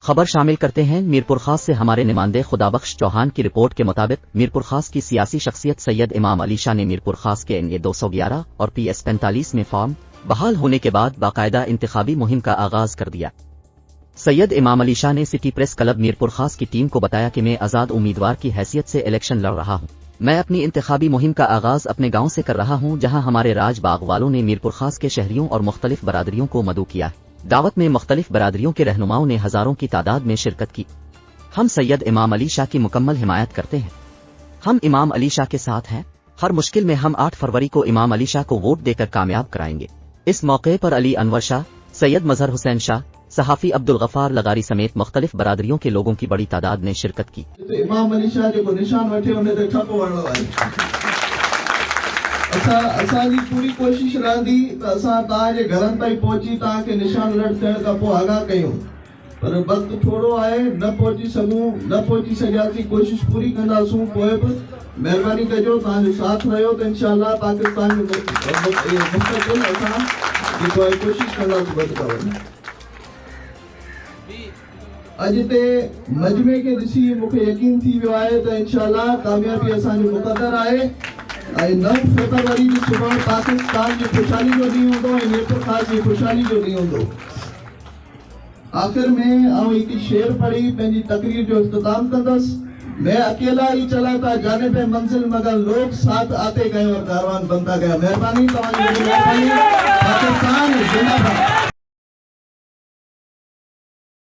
खबर शामिल करते हैं मीरपुर खास से हमारे नुमाइंदे खुदाबख्श चौहान की रिपोर्ट के मुताबिक मीरपुर खास की सियासी शख्सियत सैयद इमाम अली शाह ने मीरपुर खास के NA 211 और PS 45 में फॉर्म बहाल होने के बाद बाकायदा इंतखाबी मुहिम का आगाज कर दिया। सैयद इमाम अली शाह ने सिटी प्रेस क्लब मीरपुर खास की टीम को बताया कि मैं आज़ाद उम्मीदवार की हैसियत से इलेक्शन लड़ रहा हूँ। मैं अपनी इंतखाबी मुहिम का आगाज अपने गाँव से कर रहा हूँ, जहाँ हमारे राजबाग वालों ने मीरपुर खास के शहरियों और मुख्तलिफ बरादरियों को मदऊ किया। दावत में मुख्तलिफ बरादरियों के रहनुमाओं ने हजारों की तादाद में शिरकत की। हम सैयद इमाम अली शाह की मुकम्मल हिमायत करते हैं। हम इमाम अली शाह के साथ हैं। हर मुश्किल में हम 8 फरवरी को इमाम अली शाह को वोट देकर कामयाब कराएंगे। इस मौके पर अली अनवर शाह, सैयद मजहर हुसैन शाह, सहाफी अब्दुल गफ्फार लगारी समेत मुख्तलिफ बरादरियों के लोगों की बड़ी तादाद ने शिरकत की। इमाम अली शाह जो निशान वठे उन्हें ते ठप वणो आहे। असांजी पूरी कोशिश रहंदी त असां तव्हांजे घरनि ताईं पहुची तव्हांखे निशान लड़ थियण खां पोइ आगाह कयूं, पर वक़्तु थोरो आहे, न पहुची सघियासीं। कोशिश पूरी कंदासूं। पोइ बि महिरबानी कजो, तव्हांजो साथ रहियो त इंशाअल्लाह पाकिस्तान जो मुस्तक़बिल असां जेको आहे कोशिश कंदासीं बदलाव। अॼु ते मजमे खे ॾिसी मूंखे यकीन थी वियो आहे त इंशाअल्लाह कामयाबी असांजो मुक़दर आहे। 9 फरवरी जी सुबह पाकिस्तान की खुशहाली जो ॾींहुं हूंदो ऐं मीरपुर खास जी खुशहाली जो ॾींहुं हूंदो। आख़िर में आउं हिकु शेर पढ़ी पंहिंजी तकरीर जो इख्तिताम कंदसि। मैं अकेला ही चला था जानिब मंजिल, मगर लोग साथ आते गए और कारवान बनता गया। मेहरबानी, तव्हांजी मेहरबानी। पाकिस्तान जिंदाबाद।